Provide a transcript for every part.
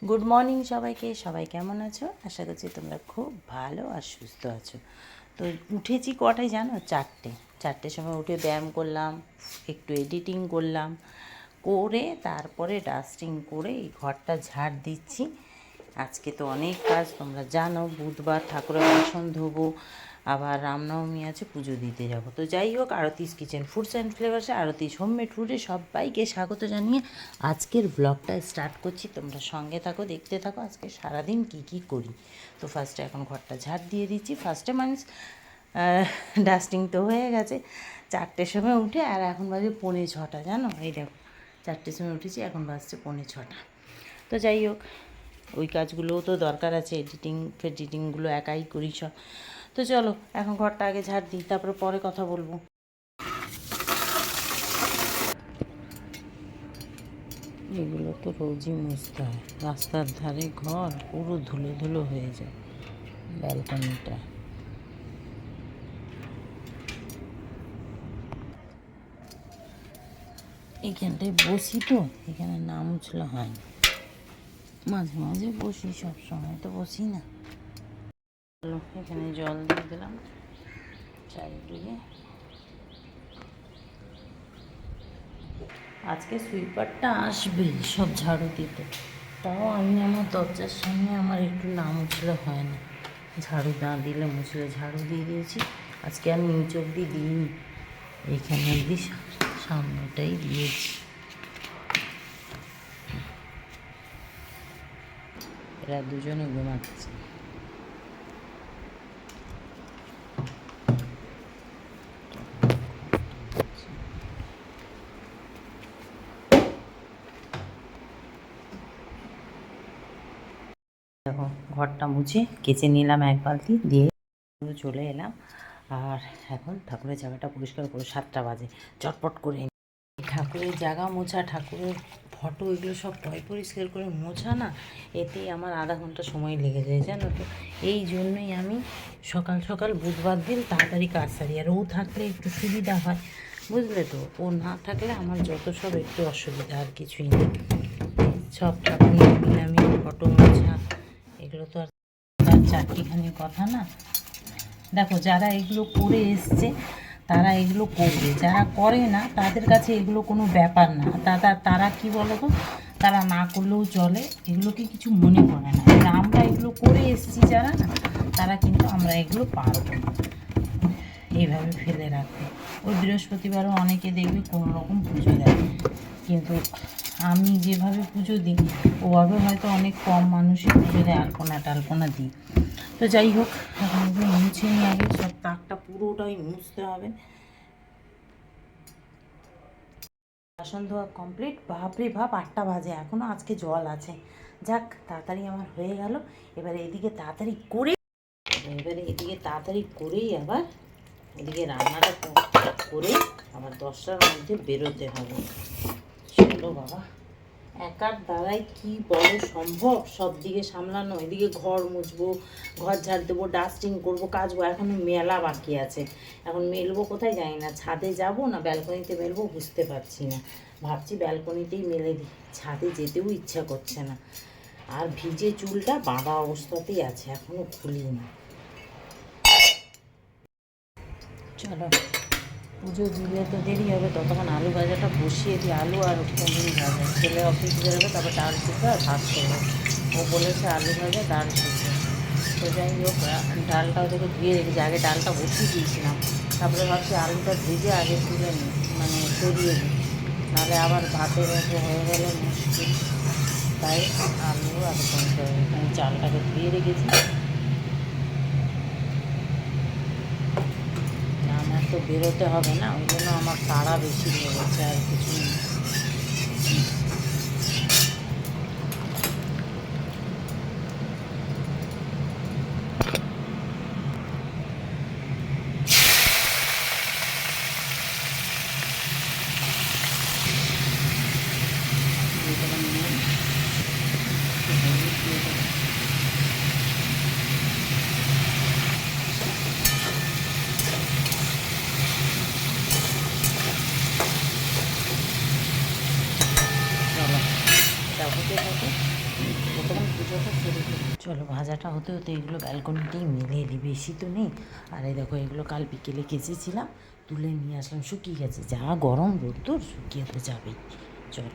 Good morning সবাইকে। সবাই কেমন আছো? আশা করছি তোমরা খুব ভালো আর সুস্থ আছো। তো উঠেছি কটায় জানো? 4টের সময় উঠে ব্যায়াম করলাম, একটু এডিটিং করলাম, করে তারপরে ডাস্টিং করে এই ঘরটা ঝাড় দিচ্ছি। আজকে তো অনেক কাজ, তোমরা জানো বুধবার ঠাকুরের বাসন ধোবো, আবার রামনবমী আছে, পুজো দিতে যাব। তো যাই হোক, আরতিস কিচেন ফুডস অ্যান্ড ফ্লেভার্সে, আরতিস হোমমেড ফুডে সবাইকে স্বাগত জানিয়ে আজকের ব্লগটা স্টার্ট করছি। তোমরা সঙ্গে থাকো, দেখতে থাকো আজকে সারাদিন কি করি। তো ফার্স্টে এখন ঘরটা ঝাড় দিয়ে দিচ্ছি। ফার্স্টে ডাস্টিং তো হয়ে গেছে 4টের সময় উঠে, আর এখন বাজে 5:45, জানো? এই দেখো 4টের সময় উঠেছি, এখন বাজছে 5:45। তো যাই হোক, ওই কাজগুলোও তো দরকার আছে, এডিটিংগুলো একাই করি সব। তো চলো এখন ঘরটা আগে ঝাড় দিই, তারপরে পরে কথা বলবো। এগুলো তো রোজই মুছতে হয়। রাস্তার ধারে ঘর পুরো ধুলো ধুলো হয়ে যায়। ব্যালকনিটা এইখানটায় বসি, তো এখানে না মুছলে হয় না। মাঝে মাঝে বসি, সব সময় তো বসি না। চলো এখানে জল দিয়ে দিলাম চারিদিকে। আজকে সুইপারটা আসবে সব ঝাড়ু দিতে, তাও আমি আমার দরজার সামনে আমার একটু না মুছলে হয় না। ঝাড়ু না দিলে মুছলে ঝাড়ু দিয়ে দিয়েছি। আজকে আর নিচ অব্দি দিইনি, এইখানে অব্দি সামনেটাই দিয়েছি। এরা দুজনে ঘুমাচ্ছে। দেখো ঘরটা মুছে কেচে নিলাম এক বালতি দিয়ে, চলে এলাম। আর এখন ঠাকুরের জায়গাটা পরিষ্কার করে 7টা বাজে চটপট করে ঠাকুরের জায়গা মোছা, ঠাকুরের ফটো, এগুলো সব পরিষ্কার করে মোছা না, এতেই আমার আধা ঘন্টা সময় লেগে যায়, জানো তো। এই জন্যই আমি সকাল সকাল বুধবার দিন তাড়াতাড়ি কাজ সারি। আর ও থাকলে একটু সুবিধা হয়, বুঝলে তো। ও না থাকলে আমার যত সব একটু অসুবিধা, আর কিছুই নেই। সব ঠাকুর নামি ফটো মোছা, এগুলো তো আর চারটিখানি কথা না। দেখো যারা এগুলো করে এসছে তারা এগুলো করবে, যারা করে না তাদের কাছে এগুলো কোনো ব্যাপার না। তারা কি বলো তো, তারা না করলেও চলে, এগুলোকে কিছু মনে করে না। আমরা এগুলো করে এসছি যারা না, তারা কিন্তু আমরা এগুলো পারবো না এইভাবে ফেলে রাখতে। ওই বৃহস্পতিবারও অনেকে দেখবে কোনো রকম পুজো দেয়, কিন্তু আমি যেভাবে পুজো দিই ওভাবে হয়তো অনেক কম মানুষই পুজো দেয়, আলপনা টালপনা দিই। তো যাই হোক, এখন এগুলো মুছে নিয়ে আগে সব তাকটা পুরোটাই মুছতে হবে। বাসন ধোয়া কমপ্লিট। বাপরে বাপ, 8টা বাজে, এখনও আজকে জল আছে। যাক তাড়াতাড়ি আমার হয়ে গেল। এবারে এদিকে তাড়াতাড়ি করেই আবার এদিকে রান্নাটা করে আবার 10টার মধ্যে বেরোতে হবে। চলো বাবা, একার দ্বারাই কি বড় সম্ভব সব দিকে সামলানো? এদিকে ঘর মুছবো, ঘর ঝাড় দেবো, ডাস্টিং করবো, কাচবো। এখনও মেলা বাকি আছে। এখন মেলবো কোথায় জানি না, ছাদে যাব না ব্যালকনিতে মেলবো বুঝতে পারছি না। ভাবছি ব্যালকনিতেই মেলে দিই, ছাদে যেতেও ইচ্ছা করছে না। আর ভিজে চুলটা বাঁধা অবস্থাতেই আছে, এখনও খুলিনি। চলো পুজো দিলে তো দেরি হবে, ততক্ষণ আলু ভাজাটা বসিয়ে দিই। আলু আর পনির ভাজা, ছেলে অফিস বেরোবে, তারপর ডাল সিদ্ধ আর ভাত করবো। ও বলেছে আলু ভাজা ডাল সিদ্ধ। তো যাই হোক, ডালটা ওদেরকে ধুয়ে রেখেছি, আগে ডালটা বসিয়ে দিয়েছিলাম, তারপরে ভাবছি আলুটা ভেজে আগে তুলে নিই, মানে সরিয়ে দিই, নাহলে আবার ভাতের মতো হয়ে গেলে মুশকিল। তাই আলু আর পনির, চালটাকে ধুয়ে রেখেছি। আমার তো বেরোতে হবে না, ওই জন্য আমার তাড়া বেশি লেগেছে, আর কিছু নেই। চলো ভাজাটা হতে হতে এগুলো ব্যালকনিতেই মেলে দিই, বেশি তো নেই। আর এই দেখো এগুলো কাল বিকেলে কেচেছিলাম, তুলে নিয়ে আসলাম, শুকিয়ে গেছে। যা গরম রোদ্দুর, শুকিয়ে তো যাবেই। চলো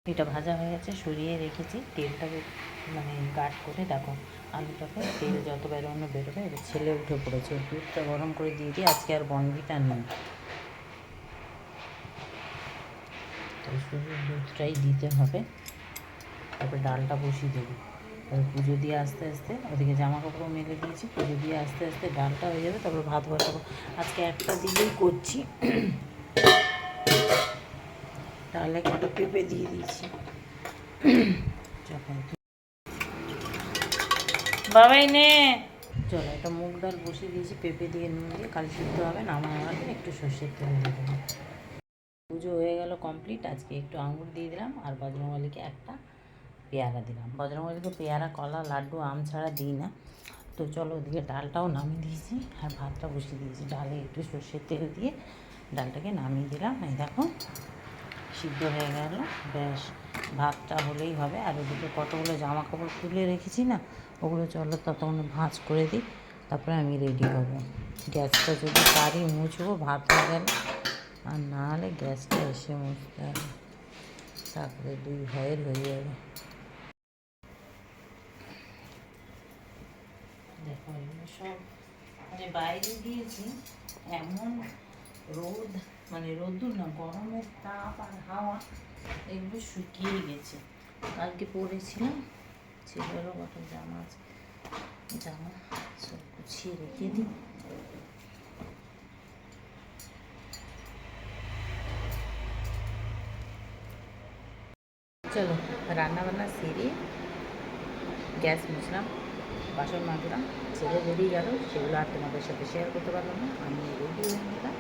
এটা ভাজা হয়ে গেছে, সরিয়ে রেখেছি। তেলটাকে মানে গাঢ় করে দেখো, আলুটাকে তেল যত বেরোনো বেরোবে। এবার ছেলে উঠে পড়েছে, দুধটা গরম করে দিয়ে দিই। আজকে আর বনভিটা নেই, তো শুধু দুধটাই দিতে হবে। তারপরে ডালটা বসিয়ে দেবো। তারপর পুজো দিয়ে আস্তে আস্তে, ওদিকে জামা কাপড়ও মেলে দিয়েছি, পুজো দিয়ে আস্তে আস্তে ডালটা হয়ে যাবে। তারপর ভাত বসাবো। আজকে একটা দিলেই করছি। ডালে কটা পেঁপে দিয়ে দিয়েছি। বাবাই নে, চলো একটা মুগ ডাল বসিয়ে দিয়েছি, পেঁপে দিয়ে নুন দিয়ে কালি সিদ্ধ হবে। নামানোর আগে একটু সর্ষের তেল দিয়ে দেবো। পুজো হয়ে গেল কমপ্লিট। আজকে একটু আঙুর দিয়ে দিলাম, আর বজরংবলীকে একটা পেয়ারা দিলাম। বজরংবলীকে পেয়ারা, কলা, লাড্ডু, আম ছাড়া দিই না। তো চলো ওদিকে ডালটাও নামিয়ে দিয়েছি, আর ভাতটা বসিয়ে দিয়েছি। ডালে একটু সর্ষের তেল দিয়ে ডালটাকে নামিয়ে দিলাম। এই দেখো সিদ্ধ হয়ে গেল, ব্যাস। ভাতটা হলেই হবে। আর ওদিকে কতগুলো জামা কাপড় তুলে রেখেছি না, ওগুলো চলো ততক্ষণ ভাঁজ করে দিই, তারপরে আমি রেডি হব। গ্যাসটা যদি পারি মুছবো ভাত হয়ে গেল, আর না হলে গ্যাসটা এসে মুছতে হবে, তারপরে দুই ভাইয়ের হয়ে যাবে। দেখো এগুলো সব মানে বাইরে দিয়েছি, এমন রোদ, মানে রোদ্দুর না, গরমের তাপ আর হাওয়া, এগুলো শুকিয়ে গেছে। কালকে পরেছিলাম, ছেলেরও কটা জামা আছে, জামা সব গুছিয়ে রেখে দিই। চলো রান্নাবান্না সেরে গ্যাস মুছলাম, বাসন মাজলাম, ছেলে বেরিয়ে গেল, সেগুলো আর তোমাদের সাথে শেয়ার করতে পারলাম না। আমি রেডি হয়ে নিলাম,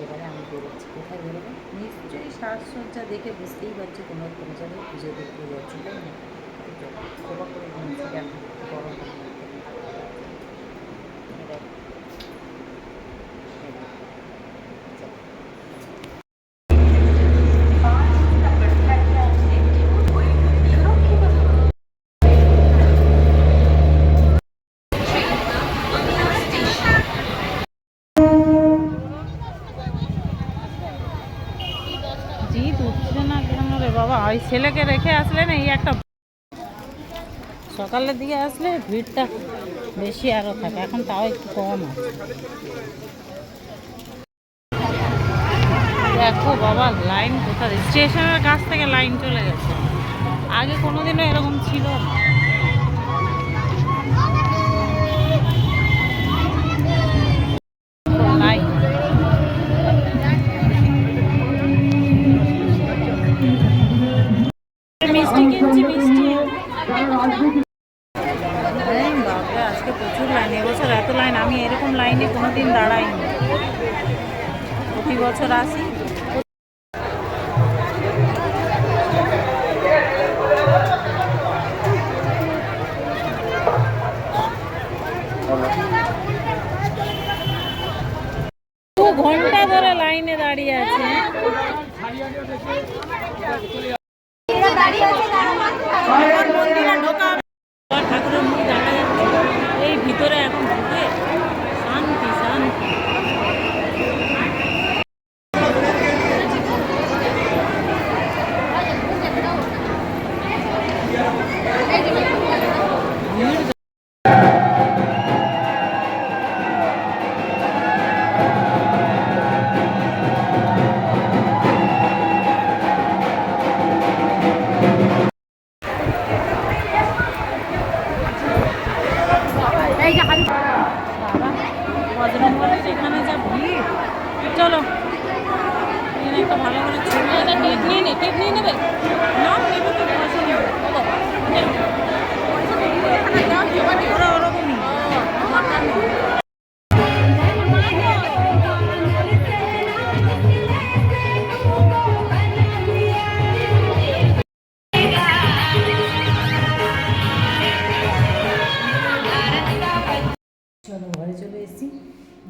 এবারে আমি বেরোচ্ছি। কোথায় বেরোবো? নিশ্চয়ই সাজসজ্জা দেখে বুঝতেই পারছি কোনো কোনো জায়গায় পুজো দেখতে যাচ্ছি, তাই না? খোপা করে নিয়েছি, দেখো গরম। জিদ উঠছে না কেন রে বাবা? ওই ছেলেকে রেখে আসলে না, এই একটা সকালের দিকে আসলে ভিড়টা বেশি আরও থাকে, এখন তাও একটু কম আছে। দেখো বাবা লাইন কোথায়, স্টেশনের কাছ থেকে লাইন চলে গেছে। আগে কোনোদিনও এরকম ছিল না। লাইন মিষ্টি কিনছি, মিষ্টি। বাপরে আজকে প্রচুর লাইন, এবছর এত লাইন, আমি এরকম লাইনে কোনোদিন দাঁড়াইনি। প্রতি বছর আসি। ঘন্টা ধরে লাইনে দাঁড়িয়ে আছে। ঠাকুরের মুখ দেখা যাচ্ছে এই ভিতরে, এখন ঢুকে শান্তি শান্তি।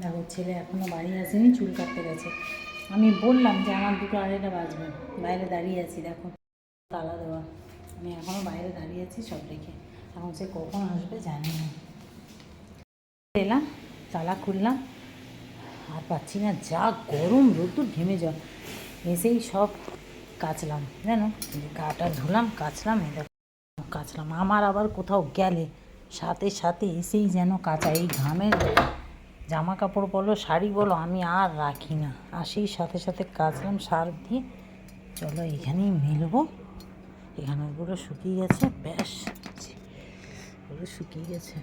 দেখো ছেলে এখনও বাড়ি আসেনি, চুল কাটতে গেছে। আমি বললাম যে আমার 2:30 বাজবে, বাইরে দাঁড়িয়ে আছি, দেখো তালা দেওয়া, আমি এখনও বাইরে দাঁড়িয়ে আছি সব রেখে। এখন সে কখন আসবে জানি না। এলাম, তালা খুললাম, আর পাচ্ছি না, যা গরম, রোদ্দুর ঘেমে যাওয়া। এসেই সব কাচলাম, জানো গাটা ধুলাম, কাচলাম, এই দেখো কাচলাম। আমার আবার কোথাও গেলে সাথে সাথে এসেই যেন কাচা, এই ঘামের জামা কাপড় বলো শাড়ি বলো আমি আর রাখি না, আসেই সাথে সাথে কাচলাম সার্ফ দিয়ে। চলো এখানেই মেলবো, এখানে পুরো শুকিয়ে গেছে, ব্যাস পুরো শুকিয়ে গেছে।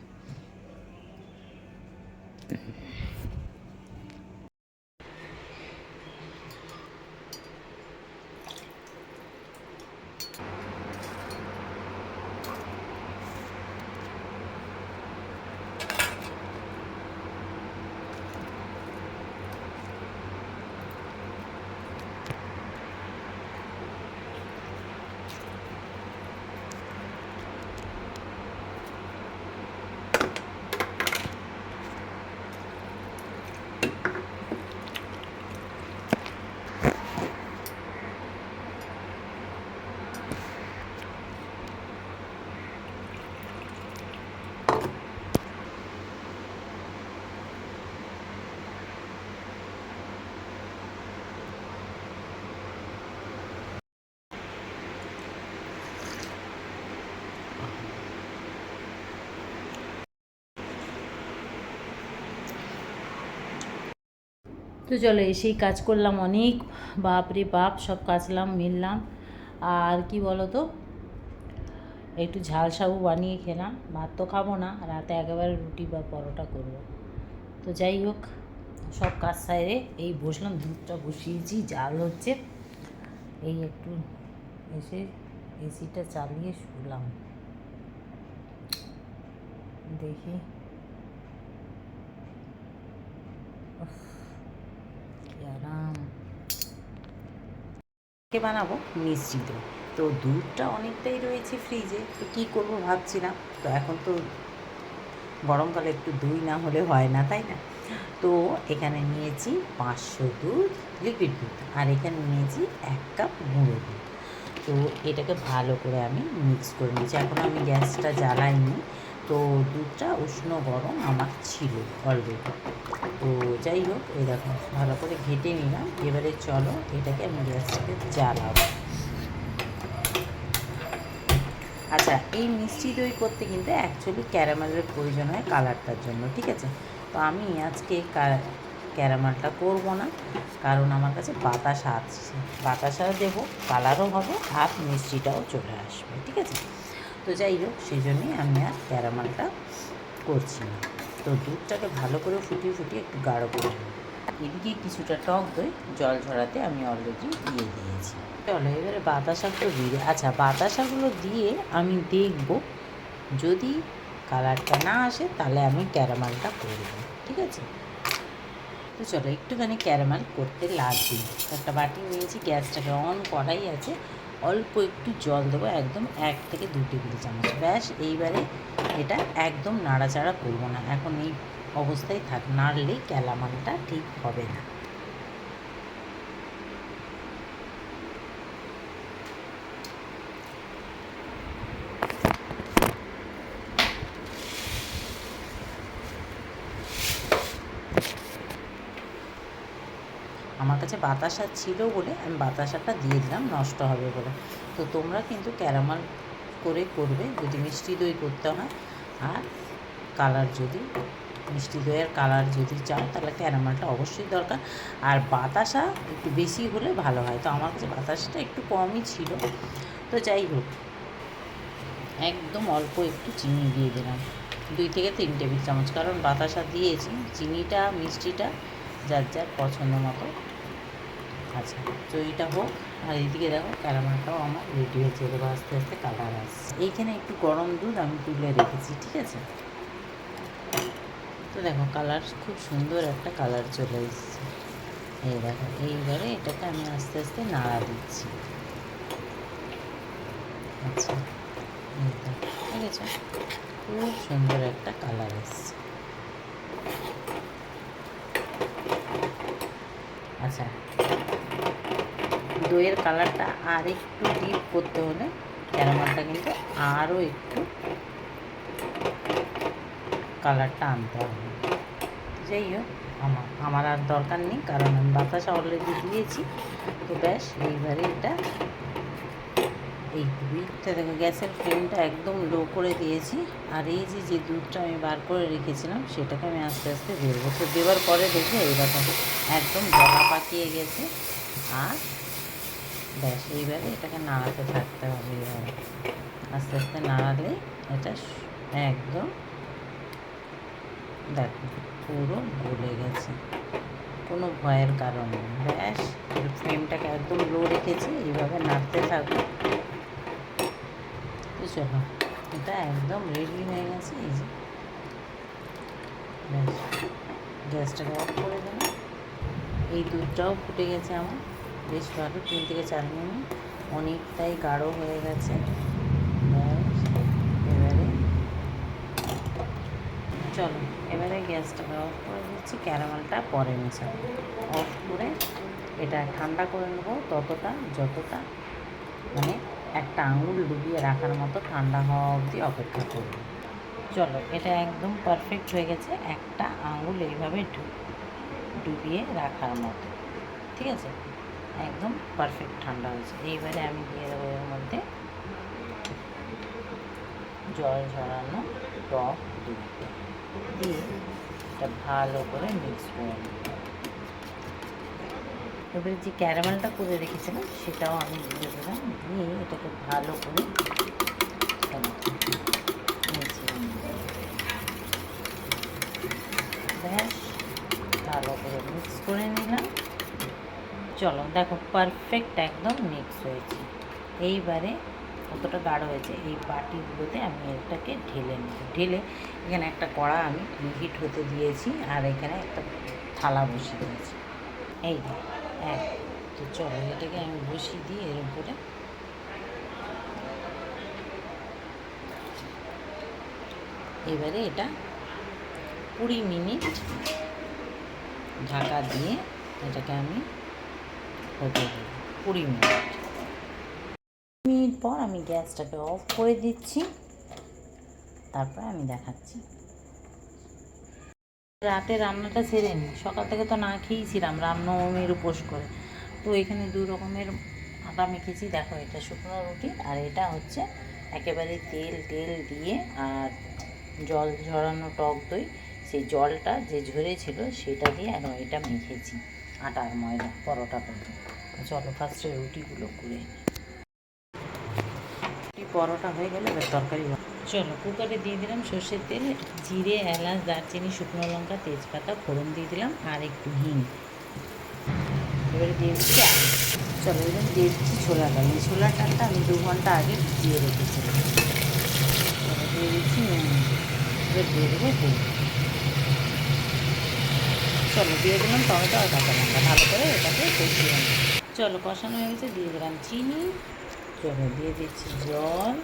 তো চলো এসেই কাজ করলাম অনেক, বাপরে বাপ, সব কাচলাম মিললাম। আর কি বলো তো, একটু ঝাল সাবু বানিয়ে খেলাম, ভাত তো খাবো না, রাতে একেবারে রুটি বা পরোটা করব। তো যাই হোক, সব কাজ সাইরে এই বসলাম, দুধটা বসিয়েছি, জাল হচ্ছে, এই একটু এসে এসিটা চালিয়ে শুলাম, দেখি আরাম। বানাবো মিষ্টি দই, তো দুধটা অনেকটাই রয়েছে ফ্রিজে, তো কী করবো ভাবছিলাম। তো এখন তো গরমকালে একটু দই না হলে হয় না, তাই না? তো এখানে নিয়েছি 500 দুধ, লিকুইড দুধ, আর এখানে নিয়েছি 1 কাপ গুঁড়ো দুধ। তো এটাকে ভালো করে আমি মিক্স করে নিয়েছি। এখন আমি গ্যাসটা জ্বালাইনি, তো দুধটা উষ্ণ গরম আমার ছিল অলরেডি। তো যাই হোক, এই দেখো ভালো করে ঘেটে নিলাম। এবারে চলো এটাকে আমি গ্যাসটাকে জ্বালাবো। আচ্ছা, এই মিষ্টি দই করতে কিন্তু অ্যাকচুয়ালি ক্যারামেলের প্রয়োজন হয় কালারটার জন্য, ঠিক আছে? তো আমি আজকে ক্যারামেলটা করব না, কারণ আমার কাছে বাতাসা আছে, বাতাসা দেবো, কালারও হবে আর মিষ্টিটাও চলে আসবে, ঠিক আছে? তো যাই হোক, সেই জন্যই আমি আর ক্যারামেলটা করছি না। তো দুধটাকে ভালো করে ফুটিয়ে ফুটিয়ে একটু গাঢ় করে নেব। এদিকে কিছুটা টক দই জল ঝরাতে আমি অলরেডি দিয়ে দিয়েছি। চলো এবারে বাতাসাগুলো দিয়ে, আচ্ছা বাতাসাগুলো দিয়ে আমি দেখব, যদি কালারটা না আসে তাহলে আমি ক্যারামেলটা করব, ঠিক আছে? তো চলো একটুখানি ক্যারামেল করতে লাগবে। একটা বাটি নিয়েছি, গ্যাসটাকে অন করাই আছে, অল্প একটু জল দেবো, একদম 1 থেকে 2 টেবিল চামচ, ব্যাস। এইবারে এটা একদম নাড়াচাড়া করবো না, এখন এই অবস্থায় থাক, নাড়লেই ক্যারামেলটা ঠিক হবে না। আমার কাছে বাতাসা ছিল বলে আমি বাতাসাটা দিয়ে দিলাম, নষ্ট হবে বলে। তো তোমরা কিন্তু ক্যারামেল করে করবে যদি মিষ্টি দই করতে হয়, আর কালার যদি মিষ্টি দইয়ের কালার যদি চাও তাহলে ক্যারামেলটা অবশ্যই দরকার। আর বাতাসা একটু বেশি হলে ভালো হয়, তো আমার কাছে বাতাসাটা একটু কমই ছিল। তো যাই হোক, একদম অল্প একটু চিনি দিয়ে দিলাম, 2 থেকে 3 টেবিল চামচ, কারণ বাতাসা দিয়েছি, চিনিটা মিষ্টিটা যার যার পছন্দ মতো। আচ্ছা, তো এইটা হোক, আর এইদিকে দেখো ক্যারামেলটাও আমার রেডি হয়েছে, এবার আস্তে আস্তে কালার আসছে। এইখানে একটু গরম দুধ আমি তুলে রেখেছি, ঠিক আছে? তো দেখো কালার খুব সুন্দর একটা কালার চলে এসেছে, এই দেখো। এইবারে এটাকে আমি আস্তে আস্তে নাড়া দিচ্ছি। আচ্ছা, ঠিক আছে, খুব সুন্দর একটা কালার এসছে। আচ্ছা, দইয়ের কালারটা আর একটু ডিপ করতে হলে ক্যারামেলটা কিন্তু আরও একটু কালারটা আনতে হবে। যাই হোক, আমার আর দরকার নেই, কারণ আমি বাতাসা অলরেডি দিয়েছি। তো ব্যাস, এইবারে এটা এইটুকুই। দেখো গ্যাসের ফ্লেমটা একদম লো করে দিয়েছি। আর এই যে দুধটা আমি বার করে রেখেছিলাম সেটাকে আমি আস্তে আস্তে দেবো। তো দেওয়ার পরে দেখে এইরকম একদম গলা পাকিয়ে গেছে। আর ব্যাস, এইবারে এটাকে নাড়াতে থাকতে হবে। এইভাবে আস্তে আস্তে নাড়ালেই এটা একদম দেখো পুরো গলে গেছে, কোনো ভয়ের কারণ নেই। ব্যাস, ফ্লেমটাকে একদম লো রেখেছি, এইভাবে নাড়তে থাকবো। তো চলো, এটা একদম রেডি হয়ে গেছে। এই যে ব্যাস, গ্যাসটাকে অফ করে দিলাম। এই দুধটাও ফুটে গেছে আমার বেশ ভালো, 3 থেকে 4 মিনিট, অনেকটাই গাঢ় হয়ে গেছে। ব্যাস, এবারে চলো, এবারে গ্যাসটাকে অফ করে দিচ্ছি। ক্যারামেলটা পরে মেশাবো। অফ করে এটা ঠান্ডা করে নেবো, ততটা যতটা মানে একটা আঙুল ডুবিয়ে রাখার মতো ঠান্ডা হওয়া অবধি অপেক্ষা করব। চলো, এটা একদম পারফেক্ট হয়ে গেছে, একটা আঙুল এইভাবে ডুবিয়ে রাখার মতো। ঠিক আছে, একদম পারফেক্ট ঠান্ডা হয়েছে। এইবারে আমি দিয়ে দেবো এর মধ্যে জল ঝরানো টক দুধ দিয়ে এটা ভালো করে মিক্স করে নেব। এবারে যে ক্যারামেলটা করে রেখেছিলাম সেটাও আমি দিয়ে দিলাম, দিয়ে এটাকে ভালো করে ব্যাস ভালো করে মিক্স করে নিলাম। চলো দেখো, পারফেক্ট একদম মিক্স হয়েছে। এইবারে কতটা গাঢ় হয়েছে, এই বাটিগুলোতে আমি এটাকে ঢেলে নেব। ঢেলে এখানে একটা কড়া আমি হিট হতে দিয়েছি, আর এখানে একটা থালা বসিয়ে দিয়েছি। এই এক, তো চলো এটাকে আমি বসিয়ে দিই এর উপরে। এবারে এটা 20 মিনিট ঢাকা দিয়ে এটাকে আমি হতে দিই 20 মিনিট পর আমি গ্যাসটাকে অফ করে দিচ্ছি। তারপর আমি দেখাচ্ছি। রাতে রান্নাটা সেরে নিই, সকাল থেকে তো না খেয়েছিলাম রামনবমীর উপোস করে। তো এখানে 2 রকমের আটা মেখেছি। দেখো, এটা শুকনো রুটি, আর এটা হচ্ছে একেবারে তেল দিয়ে আর জল ঝরানো টক দই। সেই জলটা যে ঝরেছিল সেটা দিয়ে আর এটা মেখেছি আটার ময়দা পরোটা করবো। চলো ফার্স্টে রুটিগুলো করে পরোটা হয়ে গেলে এবার তরকারি। চলো, কুকারে দিয়ে দিলাম সর্ষের তেল, জিরে, এলাচ, দারচিনি, শুকনো লঙ্কা, তেজপাতা, ফোড়ন দিয়ে দিলাম, আর একটু হিং। এবারে দিয়ে দিচ্ছি আলু। চলো, এবার দিয়ে দিচ্ছি ছোলার ডাল। এই ছোলার ডালটা আমি 2 ঘন্টা আগে ভিজিয়ে রেখেছিলাম। চলো, দিয়ে দিচ্ছি এবার দিয়ে দেবো দুধ। চলো, দিয়ে দিলাম টমেটো আর কাঁচা লঙ্কা, ভালো করে এটাকে কষিয়ে নেব। চলো, কষানো হয়ে গেছে, দিয়ে দিলাম চিনি। চলো, দিয়ে দিচ্ছি জল।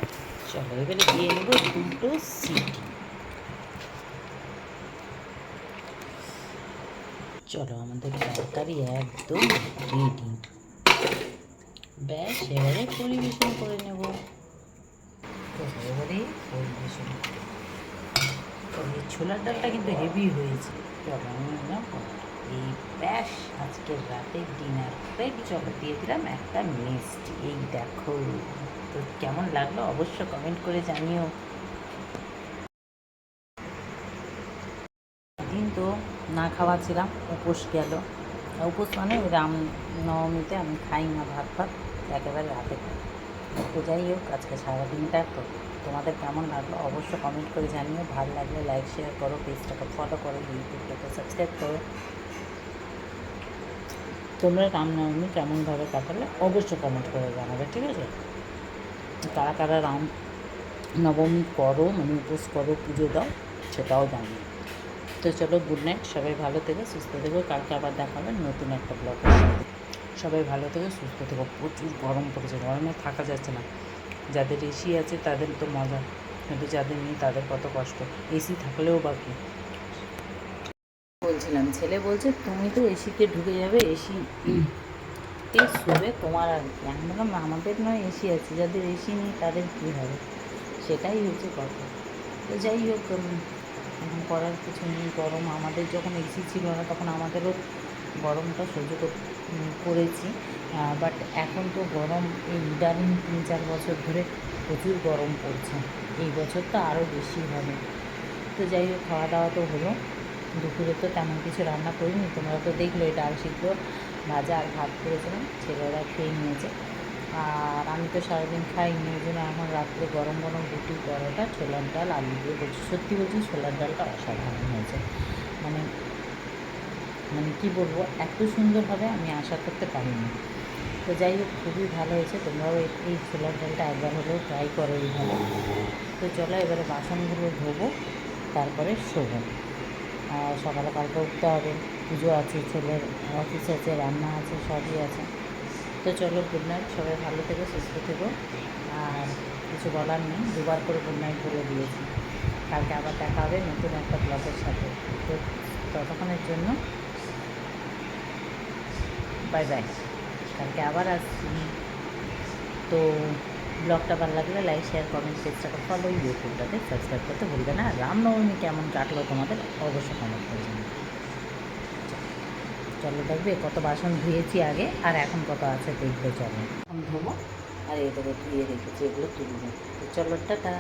চলো, এবারে দিয়ে নেব 2টো সিটি। চলো, আমাদের তরকারি একদম রেডি। ব্যাস, এবারে পরিবেশন করে নেব। চলো, এবারে পরিবেশন। তবে ছোলার ডালটা কিন্তু হেভি হয়েছে। চলো, আমি নিলাম এই ব্যাস, আজকের রাতের ডিনার রেডি। চলো, দিয়ে দিলাম একটা মিষ্টি। এই দেখো, তো কেমন লাগলো অবশ্য কমেন্ট করে জানিও। দিন তো না খাওয়া ছিলাম, উপোস গেল। উপোস মানে ওই রামনবমীতে আমি খাই না ভাত একেবারে রাতে খাই। তো যাই হোক, আজকে সারাদিনটা তো তোমাদের কেমন লাগলো অবশ্য কমেন্ট করে জানিও। ভালো লাগলে লাইক শেয়ার করো, পেজটাকে ফলো করো, ইউটিউবটাকে সাবস্ক্রাইব করো। তোমরা রামনবমী কেমনভাবে কাটালে অবশ্য কমেন্ট করে জানাবে, ঠিক আছে? কারা কারা রামনবমী করো, মানে উপোস করো, পুজো দাও, সেটাও জানিও। তো চলো, গুড নাইট, সবাই ভালো থেকো, সুস্থ থেকো। কালকে আবার দেখাবেন নতুন একটা ব্লগের সাথে। সবাই ভালো থেকো, সুস্থ থেকো। প্রচুর গরম পড়েছে, গরমে থাকা যাচ্ছে না। যাদের এসি আছে তাদের তো মজা, কিন্তু যাদের নেই তাদের কত কষ্ট। এসি থাকলেও বাকি বলছিলাম, ছেলে বলছে তুমি তো এসিতে ঢুকে যাবে, এসি কে শোবে তোমার আর কি। আমি বললাম আমাদের নয় এসি আছে, যাদের এসি নেই তাদের কী হবে, সেটাই হচ্ছে কথা। তো যাই হোক, এখন করার কিছু নেই। গরম আমাদের যখন এসি ছিল না তখন আমাদেরও গরমটা সহ্য করেছি, বাট এখন তো গরম এই ইদানিং 3-4 বছর ধরে প্রচুর গরম পড়ছে, এই বছর তো আরও বেশি হবে। তো যাই হোক, খাওয়া দাওয়া তো হলো। দুপুরে তো তেমন কিছু রান্না করিনি, তোমরা তো দেখলো, ডাল সিদ্ধ ভাজা আর ভাত করেছিলাম, ছেলেরা খেয়ে নিয়েছে। আর আমি তো সারাদিন খাইনি, ওই জন্য এখন রাত্রে গরম গরম রুটি, পরোটা, ছোলার ডাল, আলু দিয়ে বলছি। সত্যি বলছি, ছোলার ডালটা অসাধারণ হয়েছে। মানে মানে কী বলবো, এত সুন্দর হবে আমি আশা করতে পারিনি। তো যাই হোক, খুবই ভালো হয়েছে। তোমরাও এই ছোলার ডালটা একবার হলেও ট্রাই করো এইভাবে। তো চলো এবারে বাসনগুলো ধোবো, তারপরে শোবো। সকালে কালকে উঠতে হবে, পুজো আছে, ছেলের অফিস আছে, রান্না আছে, সবই আছে। তো চলো, গুড নাইট, সবাই ভালো থেকো, সুস্থ থেকো। আর কিছু বলার নেই, দুবার করে গুড নাইট বলে দিয়েছি। কালকে আবার দেখা হবে নতুন একটা ব্লগের সাথে। তো ততক্ষণের জন্য বাই বাই, কালকে আবার আসছি। তো ব্লগটা ভালো লাগলে লাইক, শেয়ার, কমেন্ট, পেজটাকে ফলো, ইউটিউবটাতে সাবস্ক্রাইব করতে ভুলবে না। রামনবমী কেমন কাটলো তোমাদের অবশ্যই কমেন্ট করে জানাবে। চলো, দেখবে কত বাসন ধুয়েছি আগে আর এখন কত আছে দেখবে। চলো এখন ধোবো, আর এটাকে ধুয়ে রেখেছি, এগুলো তুলবো। তো চলো, টাটা।